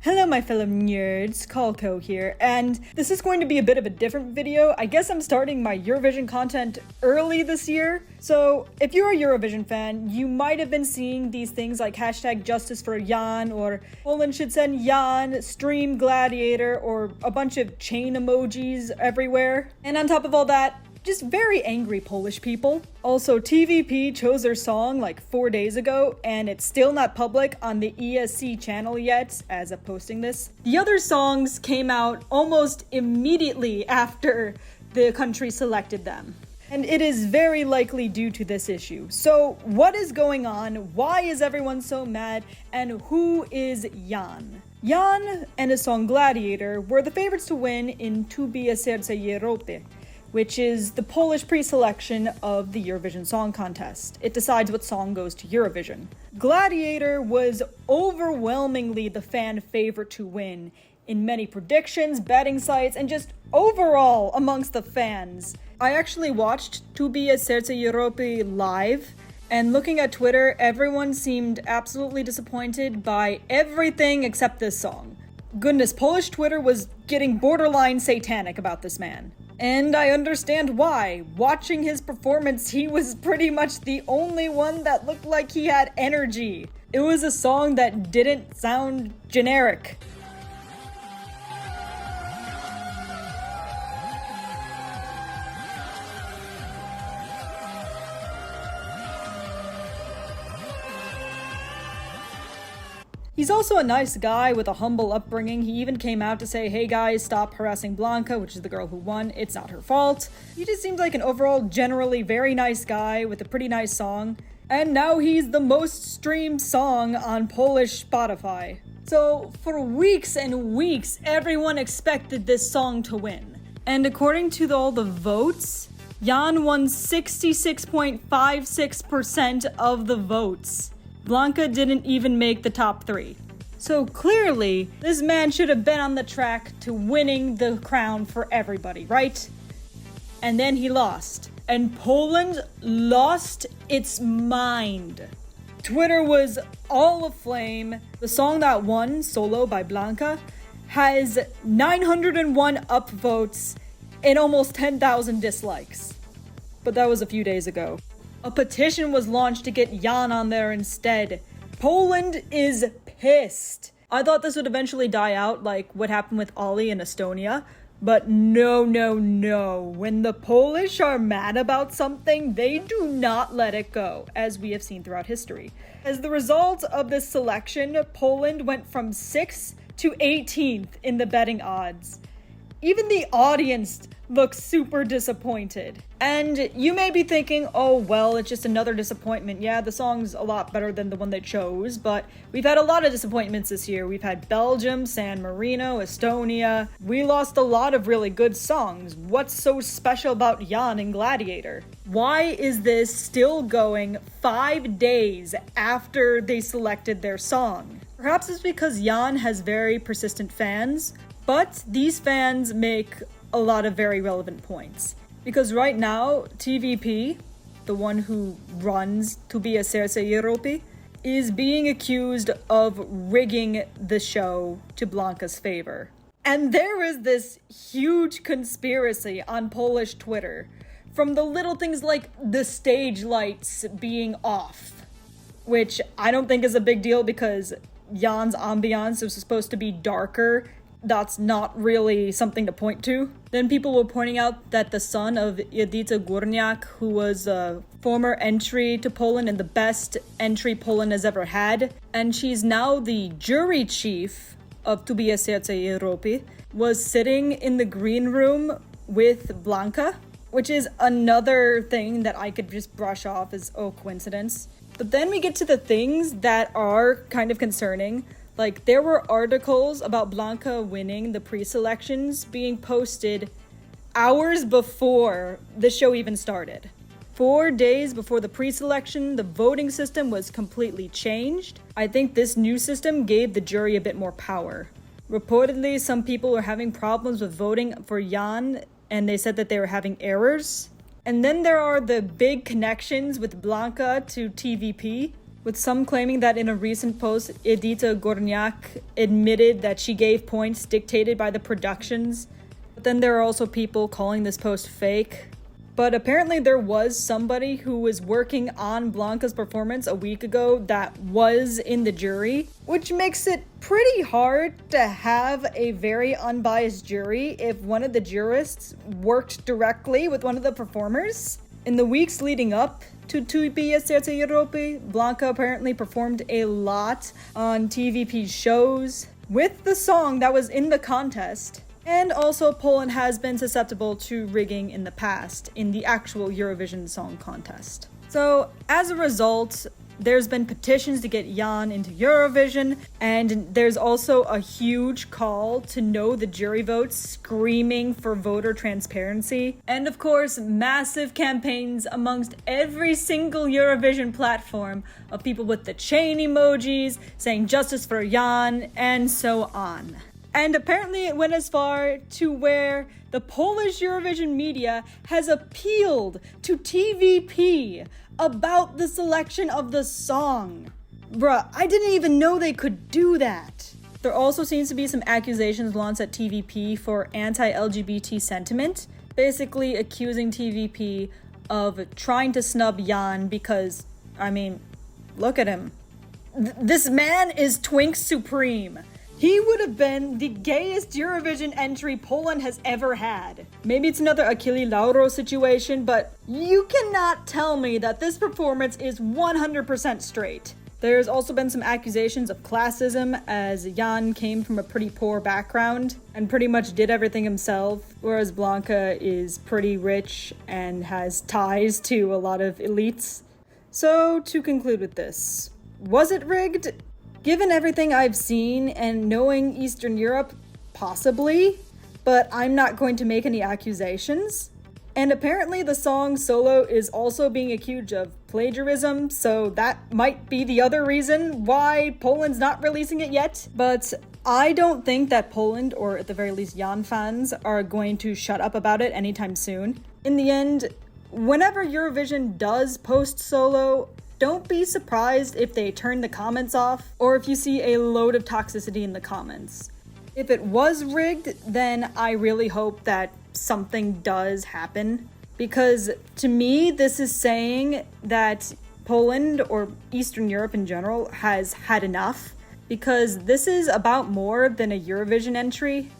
Hello my fellow nerds, Calco here, and this is going to be a bit of a different video. I guess I'm starting my Eurovision content early this year. So if you're a Eurovision fan, you might have been seeing these things like hashtag justice for Jann, or Poland should send Jann, stream Gladiator, or a bunch of chain emojis everywhere. And on top of all that, just very angry Polish people. Also, TVP chose their song like 4 days ago, and it's still not public on the ESC channel yet as of posting this. The other songs came out almost immediately after the country selected them. And it is very likely due to this issue. So what is going on? Why is everyone so mad? And who is Jann? Jann and his song Gladiator were the favorites to win in Tu bije serce Europy, which is the Polish pre-selection of the Eurovision Song Contest. It decides what song goes to Eurovision. Gladiator was overwhelmingly the fan favorite to win in many predictions, betting sites, and just overall amongst the fans. I actually watched Tu bije serce Europy live, and looking at Twitter, everyone seemed absolutely disappointed by everything except this song. Goodness, Polish Twitter was getting borderline satanic about this man. And I understand why. Watching his performance, he was pretty much the only one that looked like he had energy. It was a song that didn't sound generic. He's also a nice guy with a humble upbringing. He even came out to say, hey guys, stop harassing Blanca, which is the girl who won. It's not her fault. He just seems like an overall generally very nice guy with a pretty nice song. And now he's the most streamed song on Polish Spotify. So for weeks and weeks, everyone expected this song to win. And according to all the votes, Jann won 66.56% of the votes. Blanca didn't even make the top 3. So clearly, this man should have been on the track to winning the crown for everybody, right? And then he lost. And Poland lost its mind. Twitter was all aflame. The song that won, Solo by Blanca, has 901 upvotes and almost 10,000 dislikes. But that was a few days ago. A petition was launched to get Jann on there instead. Poland is pissed. I thought this would eventually die out like what happened with Ollie in Estonia. But no. When the Polish are mad about something, they do not let it go, as we have seen throughout history. As the result of this selection, Poland went from 6th to 18th in the betting odds. Even the audience looks super disappointed. And you may be thinking, oh well, it's just another disappointment. Yeah, the song's a lot better than the one they chose, but we've had a lot of disappointments this year. We've had Belgium, San Marino, Estonia. We lost a lot of really good songs. What's so special about Jann and Gladiator? Why is this still going 5 days after they selected their song? Perhaps it's because Jann has very persistent fans, but these fans make a lot of very relevant points. Because right now, TVP, the one who runs Tu bije serce Europy, is being accused of rigging the show to Blanca's favor. And there is this huge conspiracy on Polish Twitter, from the little things like the stage lights being off, which I don't think is a big deal because Jann's ambiance is supposed to be darker. That's not really something to point to. Then people were pointing out that the son of Edyta Górniak, who was a former entry to Poland and the best entry Poland has ever had, and she's now the jury chief of Tu bije serce Europy, was sitting in the green room with Blanca, which is another thing that I could just brush off as, oh, coincidence. But then we get to the things that are kind of concerning. Like, there were articles about Blanca winning the pre-selections being posted hours before the show even started. 4 days before the pre-selection, the voting system was completely changed. I think this new system gave the jury a bit more power. Reportedly, some people were having problems with voting for Jann, and they said that they were having errors. And then there are the big connections with Blanca to TVP. with some claiming that in a recent post, Edita Gorniak admitted that she gave points dictated by the productions. But then there are also people calling this post fake. But apparently there was somebody who was working on Blanca's performance a week ago that was in the jury, which makes it pretty hard to have a very unbiased jury if one of the jurists worked directly with one of the performers. In the weeks leading up to Tu Pia Serce Europe, Blanca apparently performed a lot on TVP's shows with the song that was in the contest. And also, Poland has been susceptible to rigging in the past in the actual Eurovision Song Contest. So, as a result, there's been petitions to get Jann into Eurovision, and there's also a huge call to know the jury votes, screaming for voter transparency. And of course, massive campaigns amongst every single Eurovision platform of people with the chain emojis, saying justice for Jann, and so on. And apparently it went as far to where the Polish Eurovision media has appealed to TVP about the selection of the song. Bruh, I didn't even know they could do that. There also seems to be some accusations launched at TVP for anti-LGBT sentiment, basically accusing TVP of trying to snub Jann because, I mean, look at him. This man is Twink Supreme. He would have been the gayest Eurovision entry Poland has ever had. Maybe it's another Achille Lauro situation, but you cannot tell me that this performance is 100% straight. There's also been some accusations of classism, as Jann came from a pretty poor background and pretty much did everything himself, whereas Blanca is pretty rich and has ties to a lot of elites. So, to conclude with this, was it rigged? Given everything I've seen and knowing Eastern Europe, possibly, but I'm not going to make any accusations. And apparently the song Solo is also being accused of plagiarism, so that might be the other reason why Poland's not releasing it yet. But I don't think that Poland, or at the very least Jann fans, are going to shut up about it anytime soon. In the end, whenever Eurovision does post Solo, don't be surprised if they turn the comments off, or if you see a load of toxicity in the comments. If it was rigged, then I really hope that something does happen. Because to me, this is saying that Poland, or Eastern Europe in general, has had enough. Because this is about more than a Eurovision entry.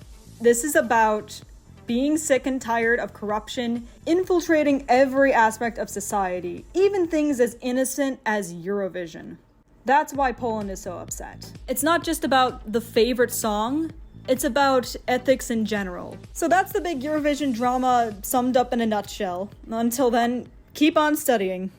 This is about being sick and tired of corruption, infiltrating every aspect of society, even things as innocent as Eurovision. That's why Poland is so upset. It's not just about the favorite song, it's about ethics in general. So that's the big Eurovision drama summed up in a nutshell. Until then, keep on studying.